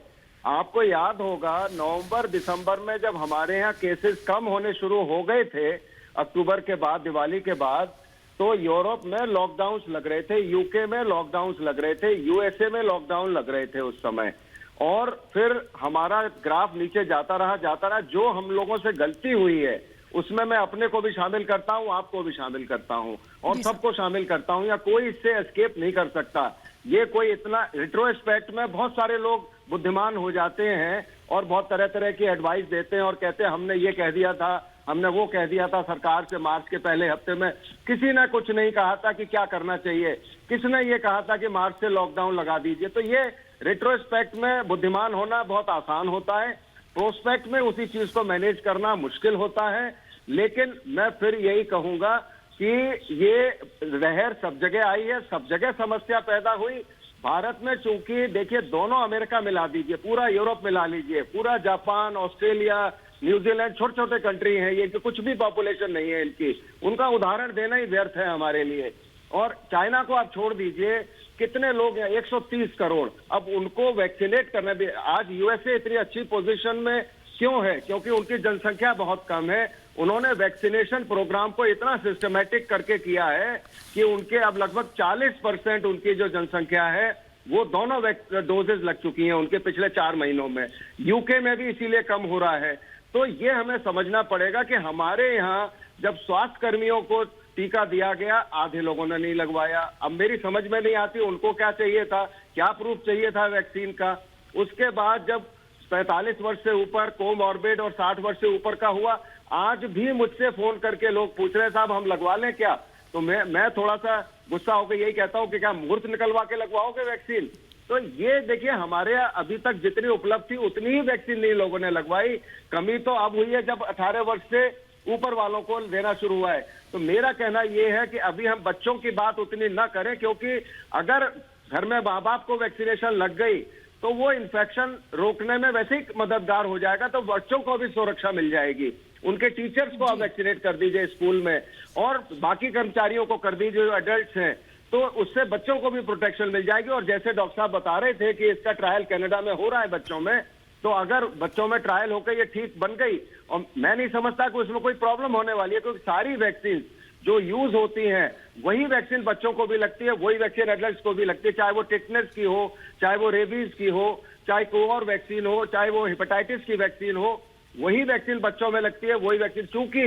आपको याद होगा नवंबर दिसंबर में जब हमारे यहाँ केसेस कम होने शुरू हो गए थे, अक्टूबर के बाद, दिवाली के बाद, तो यूरोप में लॉकडाउन्स लग रहे थे, यूके में लॉकडाउन्स लग रहे थे, यूएसए में लॉकडाउन लग रहे थे उस समय। और फिर हमारा ग्राफ नीचे जाता रहा। जो हम लोगों से गलती हुई है उसमें मैं अपने को भी शामिल करता हूं, आपको भी शामिल करता हूं और सबको शामिल करता हूं, या कोई इससे एस्केप नहीं कर सकता। ये कोई इतना रिट्रोस्पेक्ट में बहुत सारे लोग बुद्धिमान हो जाते हैं और बहुत तरह तरह की एडवाइस देते हैं और कहते हैं हमने ये कह दिया था, हमने वो कह दिया था सरकार से मार्च के पहले हफ्ते में। किसी ने कुछ नहीं कहा था कि क्या करना चाहिए, किसने ये कहा था कि मार्च से लॉकडाउन लगा दीजिए। तो ये रेट्रोस्पेक्ट में बुद्धिमान होना बहुत आसान होता है, प्रोस्पेक्ट में उसी चीज को मैनेज करना मुश्किल होता है। लेकिन मैं फिर यही कहूंगा कि ये लहर सब जगह आई है, सब जगह समस्या पैदा हुई। भारत में चूंकि देखिए दोनों अमेरिका मिला दीजिए, पूरा यूरोप मिला लीजिए, पूरा जापान, ऑस्ट्रेलिया, न्यूजीलैंड, छोटे छोटे कंट्री हैं ये, कि कुछ भी पॉपुलेशन नहीं है इनकी, उनका उदाहरण देना ही व्यर्थ है हमारे लिए। और चाइना को आप छोड़ दीजिए, कितने लोग हैं, 130 करोड़। अब उनको वैक्सीनेट करना भी, आज यूएसए इतनी अच्छी पोजीशन में क्यों है? क्योंकि उनकी जनसंख्या बहुत कम है। उन्होंने वैक्सीनेशन प्रोग्राम को इतना सिस्टमैटिक करके किया है कि उनके अब लगभग 40% उनकी जो जनसंख्या है वो दोनों डोजेज लग चुकी हैं उनके पिछले 4 महीनों में। यूके में भी इसीलिए कम हो रहा है। तो ये हमें समझना पड़ेगा कि हमारे यहाँ जब स्वास्थ्य कर्मियों को टीका दिया गया, आधे लोगों ने नहीं लगवाया। अब मेरी समझ में नहीं आती उनको क्या चाहिए था, क्या प्रूफ चाहिए था वैक्सीन का। उसके बाद जब 45 वर्ष से ऊपर कोमॉर्बिड और 60 वर्ष से ऊपर का हुआ, आज भी मुझसे फोन करके लोग पूछ रहे साहब हम लगवा लें क्या? तो मैं थोड़ा सा गुस्सा होकर यही कहता हूं कि क्या मुहूर्त निकलवा के लगवाओगे वैक्सीन? तो ये देखिए हमारे यहाँ अभी तक जितनी उपलब्ध थी उतनी ही वैक्सीन नहीं लोगों ने लगवाई। कमी तो अब हुई है जब 18 वर्ष से ऊपर वालों को देना शुरू हुआ है। तो मेरा कहना यह है कि अभी हम बच्चों की बात उतनी न करें, क्योंकि अगर घर में माँ बाप को वैक्सीनेशन लग गई तो वो इन्फेक्शन रोकने में वैसे ही मददगार हो जाएगा, तो बच्चों को भी सुरक्षा मिल जाएगी। उनके टीचर्स को आप वैक्सीनेट कर दीजिए स्कूल में, और बाकी कर्मचारियों को कर दीजिए जो एडल्ट्स हैं, तो उससे बच्चों को भी प्रोटेक्शन मिल जाएगी। और जैसे डॉक्टर साहब बता रहे थे कि इसका ट्रायल कनाडा में हो रहा है बच्चों में, तो अगर बच्चों में ट्रायल होकर ये ठीक बन गई, और मैं नहीं समझता कि उसमें कोई प्रॉब्लम होने वाली है, क्योंकि सारी वैक्सीन जो यूज होती हैं वही वैक्सीन बच्चों को भी लगती है, वही वैक्सीन एडल्ट्स को भी लगती है, चाहे वो टिटनेस की हो, चाहे वो रेबीज की हो, चाहे कोई और वैक्सीन हो, चाहे वो हेपेटाइटिस की वैक्सीन हो, वही वैक्सीन बच्चों में लगती है, वही वैक्सीन। चूंकि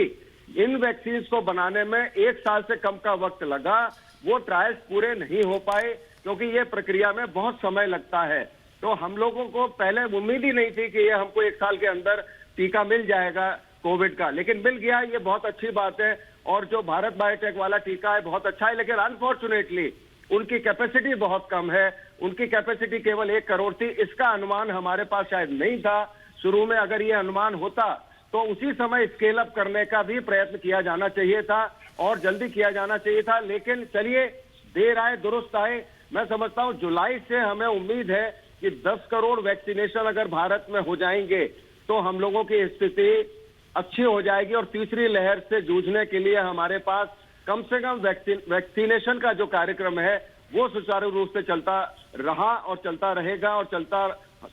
इन वैक्सीन को बनाने में 1 साल से कम का वक्त लगा, वो ट्रायल्स पूरे नहीं हो पाए, क्योंकि ये प्रक्रिया में बहुत समय लगता है। तो हम लोगों को पहले उम्मीद ही नहीं थी कि ये हमको 1 साल के अंदर टीका मिल जाएगा कोविड का, लेकिन मिल गया, ये बहुत अच्छी बात है। और जो भारत बायोटेक वाला टीका है बहुत अच्छा है, लेकिन अनफॉर्चुनेटली उनकी कैपेसिटी बहुत कम है। उनकी कैपेसिटी केवल 1 करोड़ थी। इसका अनुमान हमारे पास शायद नहीं था शुरू में। अगर ये अनुमान होता तो उसी समय स्केल अप करने का भी प्रयत्न किया जाना चाहिए था और जल्दी किया जाना चाहिए था। लेकिन चलिए, देर आए दुरुस्त आए। मैं समझता हूं जुलाई से हमें उम्मीद है कि 10 करोड़ वैक्सीनेशन अगर भारत में हो जाएंगे तो हम लोगों की स्थिति अच्छी हो जाएगी, और तीसरी लहर से जूझने के लिए हमारे पास कम से कम वैक्सीनेशन का जो कार्यक्रम है वो सुचारू रूप से चलता रहा और चलता रहेगा और चलता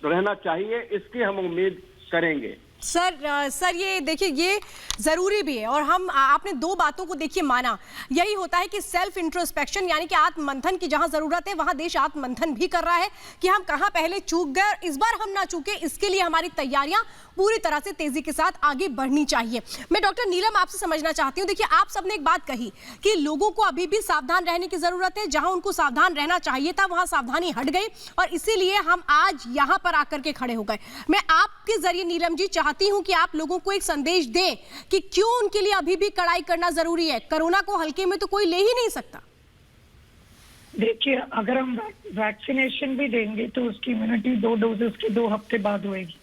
रहना चाहिए, इसकी हम उम्मीद करेंगे। सर ये देखिए, ये जरूरी भी है। और हम आपने 2 बातों को देखिए माना, यही होता है कि सेल्फ इंट्रोस्पेक्शन, यानी कि आत्ममंथन की जहां जरूरत है वहां देश आत्ममंथन भी कर रहा है कि हम कहां पहले चूक गए और इस बार हम ना चूके, इसके लिए हमारी तैयारियां पूरी तरह से तेजी के साथ आगे बढ़नी चाहिए। मैं डॉक्टर नीलम आपसे समझना चाहती हूं, देखिए आप सबने एक बात कही कि लोगों को अभी भी सावधान रहने की जरूरत है। जहां उनको सावधान रहना चाहिए था वहां सावधानी हट गई और इसीलिए हम आज यहां पर आकर के खड़े हो गए। मैं आपके जरिए नीलम जी चाहती हूं कि आप लोगों को एक संदेश दें कि क्यों उनके लिए अभी भी कड़ाई करना जरूरी है। कोरोना को हल्के में तो कोई ले ही नहीं सकता। देखिए, अगर हम वैक्सीनेशन भी देंगे तो उसकी इम्यूनिटी 2 डोजेस के 2 हफ्ते बाद होएगी।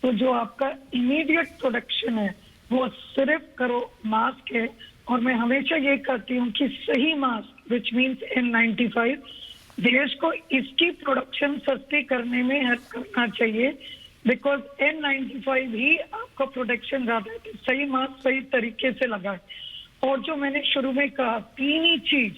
तो जो आपका इमीडिएट प्रोटेक्शन है वो सिर्फ करो मास्क है। और मैं हमेशा ये कहती हूँ कि सही मास्क विच मीन्स N95 देश को इसकी प्रोडक्शन सस्ती करने में हेल्प करना चाहिए, बिकॉज N95 ही आपका प्रोटेक्शन ज्यादा है। तो सही मास्क सही तरीके से लगाए। और जो मैंने शुरू में कहा, 3 ही चीज,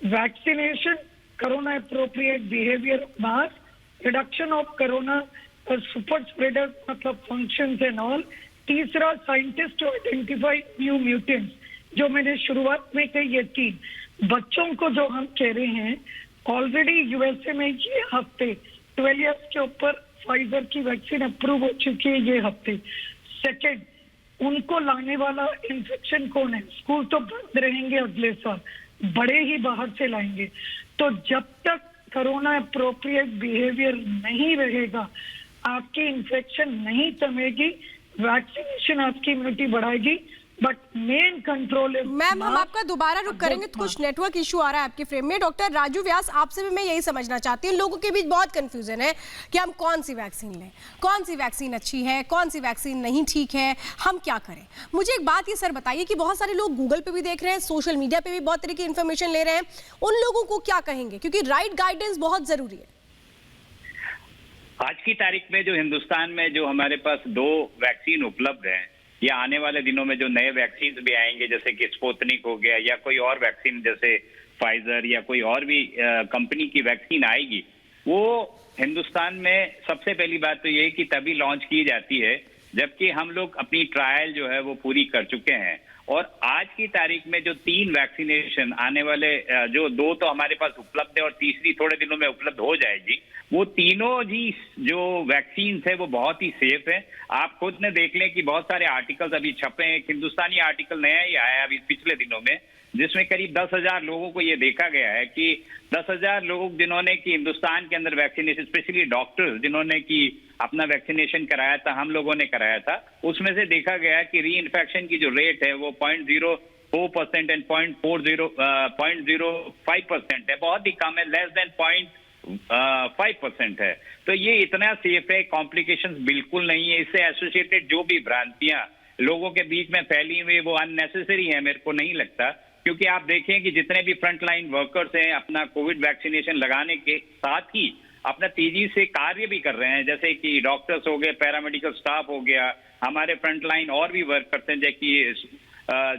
vaccination, corona appropriate behaviour, mask, reduction of corona super spreader मतलब फंक्शंस एंड ऑल। तीसरा, scientist to identify new mutants, जो मैंने शुरुआत में कही ये 3। बच्चों को जो हम कह रहे हैं, ऑलरेडी यूएसए में ये हफ्ते 12 ईयर्स के ऊपर फाइजर की वैक्सीन अप्रूव हो चुकी है ये हफ्ते। सेकेंड, उनको लाने वाला इन्फेक्शन कौन है? स्कूल तो बंद रहेंगे अगले साल, बड़े ही बाहर से लाएंगे। तो जब तक कोरोना अप्रोप्रिएट बिहेवियर नहीं रहेगा, आपकी इन्फेक्शन नहीं थमेगी। वैक्सीनेशन आपकी इम्यूनिटी बढ़ाएगी, बट मेन कंट्रोल है। मैम, हम आपका दोबारा रुक करेंगे, तो कुछ नेटवर्क इशू आ रहा है आपके फ्रेम में। डॉक्टर राजू व्यास, आपसे भी मैं यही समझना चाहती हूँ, लोगों के बीच बहुत कंफ्यूजन है कि हम कौन सी वैक्सीन लें, कौन सी वैक्सीन अच्छी है, कौन सी वैक्सीन नहीं ठीक है, हम क्या करें। मुझे एक बात ये सर बताइए कि बहुत सारे लोग गूगल पे भी देख रहे हैं, सोशल मीडिया पे भी बहुत तरह की इन्फॉर्मेशन ले रहे हैं, उन लोगों को क्या कहेंगे, क्योंकि राइट गाइडेंस बहुत जरूरी है। आज की तारीख में जो हिंदुस्तान में जो हमारे पास 2 वैक्सीन उपलब्ध हैं, या आने वाले दिनों में जो नए वैक्सीन भी आएंगे, जैसे कि स्पुतनिक हो गया या कोई और वैक्सीन जैसे फाइजर या कोई और भी कंपनी की वैक्सीन आएगी, वो हिंदुस्तान में सबसे पहली बात तो ये है कि तभी लॉन्च की जाती है जबकि हम लोग अपनी ट्रायल जो है वो पूरी कर चुके हैं। और आज की तारीख में जो 3 वैक्सीनेशन आने वाले, जो 2 तो हमारे पास उपलब्ध है और तीसरी थोड़े दिनों में उपलब्ध हो जाएगी, वो तीनों जी जो वैक्सीन है वो बहुत ही सेफ है। आप खुद ने देख लें कि बहुत सारे आर्टिकल्स अभी छपे हैं। एक हिंदुस्तानी आर्टिकल नया ही आया अभी पिछले दिनों में, जिसमें करीब 10,000 लोगों को ये देखा गया है कि 10,000 लोग जिन्होंने कि हिंदुस्तान के अंदर वैक्सीनेशन, स्पेशली डॉक्टर्स जिन्होंने कि अपना वैक्सीनेशन कराया था, हम लोगों ने कराया था, उसमें से देखा गया कि री इन्फेक्शन की जो रेट है वो 0.04% एंड 0.05% है, बहुत ही कम है, लेस देन 0.5% है। तो ये इतना सेफ है, कॉम्प्लिकेशंस बिल्कुल नहीं है। इससे एसोसिएटेड जो भी भ्रांतियां लोगों के बीच में फैली हुई वो अननेसेसरी है, मेरे को नहीं लगता। क्योंकि आप देखें कि जितने भी फ्रंटलाइन वर्कर्स हैं अपना कोविड वैक्सीनेशन लगाने के साथ ही अपना तेजी से कार्य भी कर रहे हैं, जैसे कि डॉक्टर्स हो गए, पैरामेडिकल स्टाफ हो गया, हमारे फ्रंटलाइन और भी वर्कर्स हैं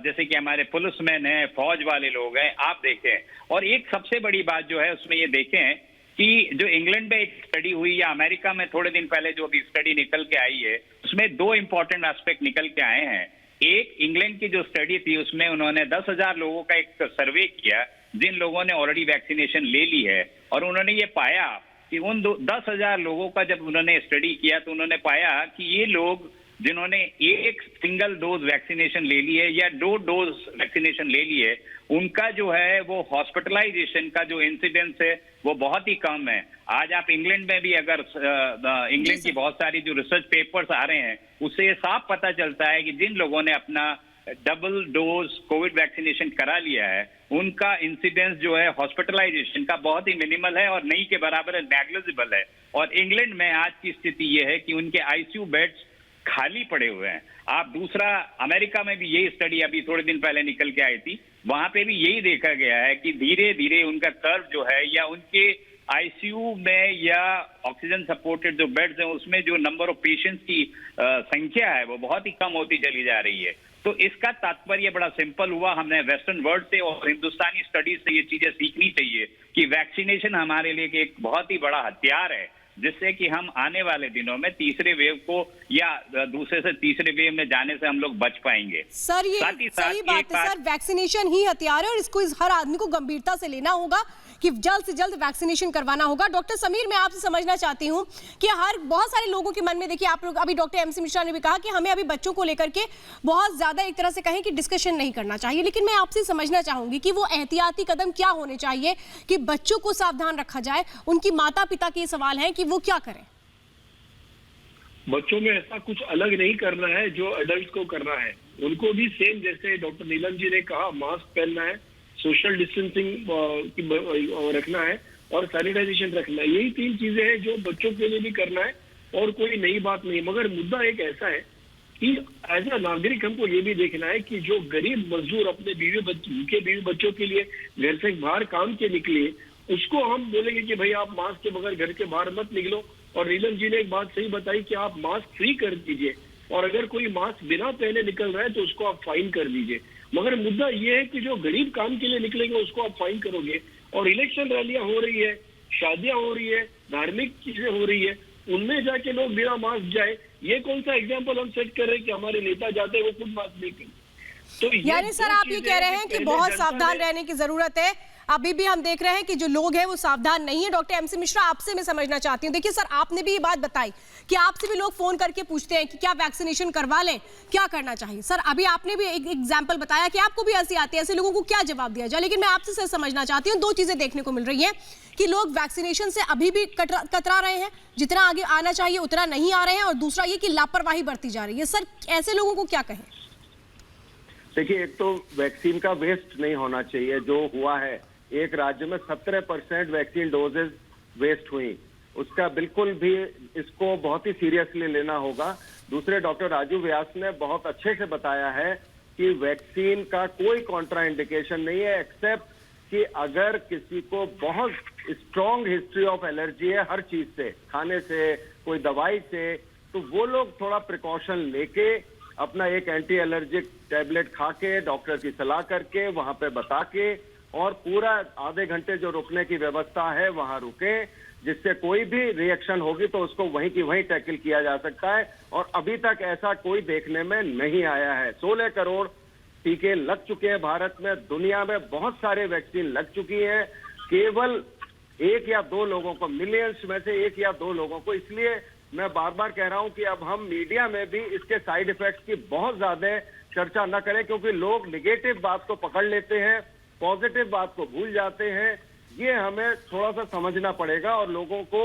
जैसे कि हमारे पुलिसमैन हैं, फौज वाले लोग हैं, आप देखें। और एक सबसे बड़ी बात जो है उसमें ये देखें कि जो इंग्लैंड में एक स्टडी हुई या अमेरिका में थोड़े दिन पहले जो अभी स्टडी निकल के आई है, उसमें 2 इंपॉर्टेंट एस्पेक्ट निकल के आए हैं। एक, इंग्लैंड की जो स्टडी थी उसमें उन्होंने 10,000 लोगों का एक सर्वे किया जिन लोगों ने ऑलरेडी वैक्सीनेशन ले ली है, और उन्होंने ये पाया कि उन 10,000 लोगों का जब उन्होंने स्टडी किया तो उन्होंने पाया कि ये लोग जिन्होंने एक सिंगल डोज वैक्सीनेशन ले ली है या 2 डोज वैक्सीनेशन ले ली है, उनका जो है वो हॉस्पिटलाइजेशन का जो इंसिडेंस है वो बहुत ही कम है। आज आप इंग्लैंड में भी अगर इंग्लैंड की बहुत सारी जो रिसर्च पेपर्स आ रहे हैं उससे ये साफ पता चलता है कि जिन लोगों ने अपना डबल डोज कोविड वैक्सीनेशन करा लिया है उनका इंसिडेंस जो है हॉस्पिटलाइजेशन का बहुत ही मिनिमल है और नहीं के बराबर है, नेग्लिजिबल है। और इंग्लैंड में आज की स्थिति ये है कि उनके आईसीयू बेड्स खाली पड़े हुए हैं। आप दूसरा, अमेरिका में भी यही स्टडी अभी थोड़े दिन पहले निकल के आई थी, वहां पे भी यही देखा गया है कि धीरे धीरे उनका कर्व जो है या उनके आईसीयू में या ऑक्सीजन सपोर्टेड जो बेड्स हैं उसमें जो नंबर ऑफ पेशेंट्स की संख्या है वो बहुत ही कम होती चली जा रही है। तो इसका तात्पर्य बड़ा सिंपल हुआ, हमने वेस्टर्न वर्ल्ड से और हिंदुस्तानी स्टडीज से ये चीजें सीखनी चाहिए कि वैक्सीनेशन हमारे लिए एक बहुत ही बड़ा हथियार है जिससे कि हम आने वाले दिनों में तीसरे वेव को या दूसरे से तीसरे वेव में जाने से हम लोग बच पाएंगे। सर ये सही बात है सर, वैक्सीनेशन ही हथियार है और इसको हर आदमी को गंभीरता से लेना होगा कि जल्द से जल्द वैक्सीनेशन करवाना होगा। डॉक्टर समीर, मैं आपसे समझना चाहती हूं कि बहुत सारे लोगों के मन में, देखिए आप लोग अभी डॉक्टर एमसी मिश्रा ने भी कहा कि हमें अभी बच्चों को लेकर के बहुत ज्यादा एक तरह से कहें कि डिस्कशन नहीं करना चाहिए, लेकिन मैं आपसे समझना चाहूंगी कि वो एहतियाती कदम क्या होने चाहिए कि बच्चों को सावधान रखा जाए। उनकी माता पिता के सवाल है कि वो क्या करें। बच्चों में ऐसा कुछ अलग नहीं करना है जो एडल्ट को करना है, उनको भी सेम जैसे डॉक्टर नीलम जी ने कहा, मास्क पहनना है, सोशल डिस्टेंसिंग रखना है और सैनिटाइजेशन रखना है। यही 3 चीजें हैं जो बच्चों के लिए भी करना है और कोई नई बात नहीं। मगर मुद्दा एक ऐसा है कि एज अ नागरिक हमको ये भी देखना है कि जो गरीब मजदूर अपने बीवी बच्चों के लिए घर से बाहर काम के निकले उसको हम बोलेंगे कि भाई आप मास्क के बगैर घर के बाहर मत निकलो। और नीलम जी ने एक बात सही बताई कि आप मास्क फ्री कर दीजिए, और अगर कोई मास्क बिना पहने निकल रहा है तो उसको आप फाइन कर दीजिए। मगर मुद्दा ये है कि जो गरीब काम के लिए निकलेंगे उसको आप फाइन करोगे, और इलेक्शन रैलियां हो रही है, शादियां हो रही है, धार्मिक चीजें हो रही है, उनमें जाके लोग बिना मास्क जाए, ये कौन सा एग्जाम्पल हम सेट कर रहे हैं कि हमारे नेता जाते हैं वो खुद मास्क नहीं करते? तो यानी सर आप ये कह रहे हैं कि बहुत सावधान रहने की जरूरत है। अभी भी हम देख रहे हैं कि जो लोग हैं वो सावधान नहीं है। डॉक्टर एमसी मिश्रा, आपसे मैं समझना चाहती हूँ, देखिए सर आपने भी ये बात बताई कि आपसे भी लोग फोन करके पूछते हैं कि क्या वैक्सीनेशन करवा लें, क्या करना चाहिए। सर अभी आपने भी एक एग्जाम्पल बताया कि आपको भी हंसी आती है, ऐसे लोगों को क्या जवाब दिया जाए। लेकिन मैं आपसे सर समझना चाहती हूँ, दो चीजें देखने को मिल रही है कि लोग वैक्सीनेशन से अभी भी कतरा रहे हैं, जितना आगे आना चाहिए उतना नहीं आ रहे हैं, और दूसरा ये कि लापरवाही बरती जा रही है। सर ऐसे लोगों को क्या कहें? देखिए, एक तो वैक्सीन का वेस्ट नहीं होना चाहिए। जो हुआ है, एक राज्य में 17% वैक्सीन डोजेज वेस्ट हुई, उसका बिल्कुल भी इसको बहुत ही सीरियसली लेना होगा। दूसरे डॉक्टर राजू व्यास ने बहुत अच्छे से बताया है कि वैक्सीन का कोई कॉन्ट्रा इंडिकेशन नहीं है, एक्सेप्ट कि अगर किसी को बहुत स्ट्रॉन्ग हिस्ट्री ऑफ एलर्जी है हर चीज से, खाने से, कोई दवाई से, तो वो लोग थोड़ा प्रिकॉशन लेके अपना एक एंटी एलर्जिक टैबलेट खा के, डॉक्टर की सलाह करके, वहां पे बता के, और पूरा आधे घंटे जो रुकने की व्यवस्था है वहां रुके, जिससे कोई भी रिएक्शन होगी तो उसको वहीं की वहीं टैकल किया जा सकता है। और अभी तक ऐसा कोई देखने में नहीं आया है। 16 करोड़ टीके लग चुके हैं भारत में, दुनिया में बहुत सारे वैक्सीन लग चुकी है, केवल 1 या 2 लोगों को, मिलियंस में से 1 या 2 लोगों को। इसलिए मैं बार बार कह रहा हूं कि अब हम मीडिया में भी इसके साइड इफेक्ट्स की बहुत ज्यादा चर्चा न करें, क्योंकि लोग निगेटिव बात को पकड़ लेते हैं, पॉजिटिव बात को भूल जाते हैं। ये हमें थोड़ा सा समझना पड़ेगा और लोगों को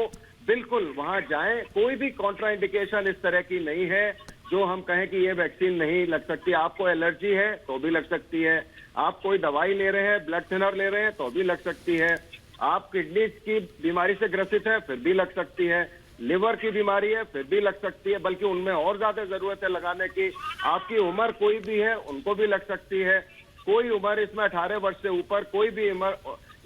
बिल्कुल वहां जाएं। कोई भी कॉन्ट्रा इंडिकेशन इस तरह की नहीं है जो हम कहें कि ये वैक्सीन नहीं लग सकती। आपको एलर्जी है तो भी लग सकती है, आप कोई दवाई ले रहे हैं, ब्लड थिनर ले रहे हैं तो भी लग सकती है, आप किडनी की बीमारी से ग्रसित है फिर भी लग सकती है, लिवर की बीमारी है फिर भी लग सकती है, बल्कि उनमें और ज्यादा जरूरत है लगाने की। आपकी उम्र कोई भी है उनको भी लग सकती है। कोई उम्र इसमें 18 वर्ष से ऊपर कोई भी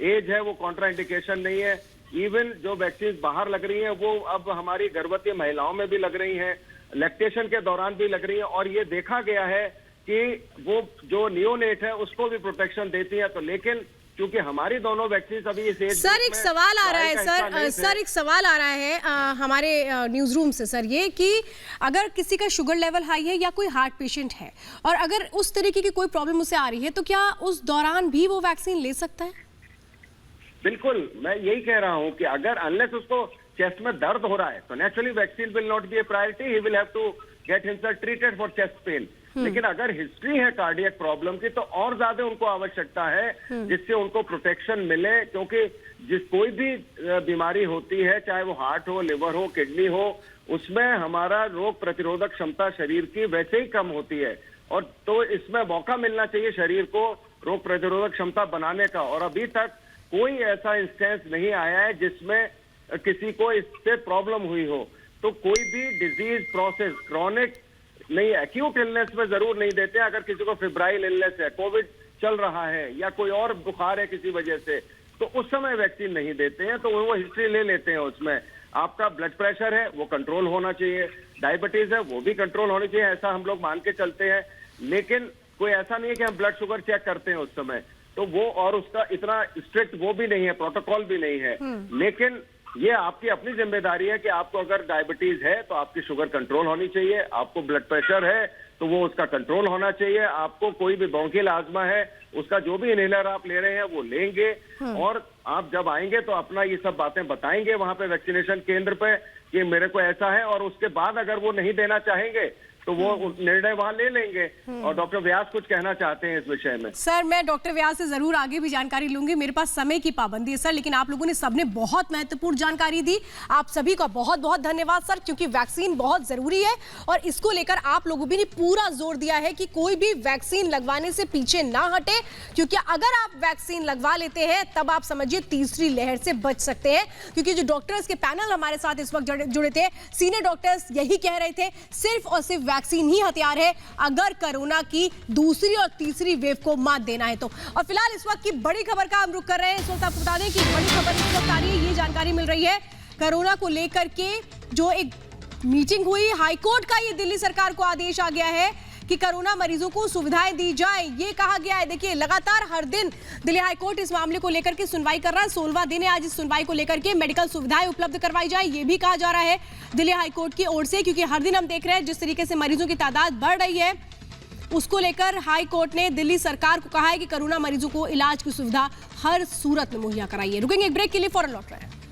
एज है वो कॉन्ट्रा इंडिकेशन नहीं है। इवन जो वैक्सीन बाहर लग रही हैं वो अब हमारी गर्भवती महिलाओं में भी लग रही हैं, लैक्टेशन के दौरान भी लग रही हैं, और ये देखा गया है कि वो जो नियोनेट है उसको भी प्रोटेक्शन देती है। तो लेकिन क्योंकि हमारी दोनों वैक्सीन अभी इस एज सर एक सवाल आ रहा है सर एक सवाल आ रहा है हमारे न्यूज रूम से सर, ये कि अगर किसी का शुगर लेवल हाई है या कोई हार्ट पेशेंट है और अगर उस तरीके की कोई प्रॉब्लम उसे आ रही है तो क्या उस दौरान भी वो वैक्सीन ले सकता है? बिल्कुल, मैं यही कह रहा हूं कि अगर अनलेस उसको चेस्ट में दर्द हो रहा है तो naturally vaccine will not be a priority, he will have to get himself treated for chest pain. लेकिन अगर हिस्ट्री है कार्डियक प्रॉब्लम की तो और ज्यादा उनको आवश्यकता है जिससे उनको प्रोटेक्शन मिले, क्योंकि कोई भी बीमारी होती है, चाहे वो हार्ट हो, लिवर हो, किडनी हो, उसमें हमारा रोग प्रतिरोधक क्षमता शरीर की वैसे ही कम होती है, और तो इसमें मौका मिलना चाहिए शरीर को रोग प्रतिरोधक क्षमता बनाने का। और अभी तक कोई ऐसा इंस्टेंस नहीं आया है जिसमें किसी को इससे प्रॉब्लम हुई हो। तो कोई भी डिजीज प्रोसेस क्रॉनिक नहीं, एक्यूट इलनेस में जरूर नहीं देते। अगर किसी को फिब्राइल इलनेस है, कोविड चल रहा है या कोई और बुखार है किसी वजह से, तो उस समय वैक्सीन नहीं देते हैं, तो वो हिस्ट्री ले लेते हैं। उसमें आपका ब्लड प्रेशर है वो कंट्रोल होना चाहिए, डायबिटीज है वो भी कंट्रोल होनी चाहिए, ऐसा हम लोग मान के चलते हैं। लेकिन कोई ऐसा नहीं है कि हम ब्लड शुगर चेक करते हैं उस समय, तो वो और उसका इतना स्ट्रिक्ट वो भी नहीं है, प्रोटोकॉल भी नहीं है। लेकिन ये आपकी अपनी जिम्मेदारी है कि आपको अगर डायबिटीज है तो आपकी शुगर कंट्रोल होनी चाहिए, आपको ब्लड प्रेशर है तो वो उसका कंट्रोल होना चाहिए, आपको कोई भी ब्रोंकियल आजमा है उसका जो भी इनहेलर आप ले रहे हैं वो लेंगे, और आप जब आएंगे तो अपना ये सब बातें बताएंगे वहां पे वैक्सीनेशन केंद्र पे कि मेरे को ऐसा है, और उसके बाद अगर वो नहीं देना चाहेंगे तो वो निर्णय वहां ले लेंगे। और डॉक्टर व्यास कुछ कहना चाहते हैं इस विषय में। सर मैं डॉक्टर व्यास से जरूर आगे भी जानकारी लूंगी, मेरे पास समय की पाबंदी है सर, लेकिन आप लोगों ने सबने बहुत महत्वपूर्ण जानकारी दी। आप सभी का बहुत बहुत धन्यवाद सर, क्योंकि वैक्सीन बहुत जरूरी है और इसको लेकर आप लोगों भी ने पूरा जोर दिया है कि कोई भी वैक्सीन लगवाने से पीछे ना हटे, क्योंकि अगर आप वैक्सीन लगवा लेते हैं तब आप समझिए तीसरी लहर से बच सकते हैं। क्योंकि जो डॉक्टर्स के पैनल हमारे साथ इस वक्त जुड़े थे, सीनियर डॉक्टर्स यही कह रहे थे, सिर्फ और सिर्फ वैक्सीन ही हथियार है अगर कोरोना की दूसरी और तीसरी वेव को मात देना है तो। और फिलहाल इस वक्त की बड़ी खबर का हम रुख कर रहे हैं। इस वक्त आपको बता दें कि बड़ी खबर इस वक्त आ रही है, ये जानकारी मिल रही है कोरोना को लेकर के जो एक मीटिंग हुई, हाईकोर्ट का ये दिल्ली सरकार को आदेश आ गया है कि कोरोना मरीजों को सुविधाएं दी जाए। ये कहा गया है, देखिए लगातार हर दिन दिल्ली हाईकोर्ट इस मामले को लेकर के सुनवाई कर रहा है। 16वां दिन है आज इस सुनवाई को लेकर के, मेडिकल सुविधाएं उपलब्ध करवाई जाए ये भी कहा जा रहा है दिल्ली हाईकोर्ट की ओर से, क्योंकि हर दिन हम देख रहे हैं जिस तरीके से मरीजों की तादाद बढ़ रही है उसको लेकर हाईकोर्ट ने दिल्ली सरकार को कहा है कि कोरोना मरीजों को इलाज की सुविधा हर सूरत में मुहैया कराइए। रुकेंगे एक ब्रेक के लिए, फौरन लौट रहे हैं।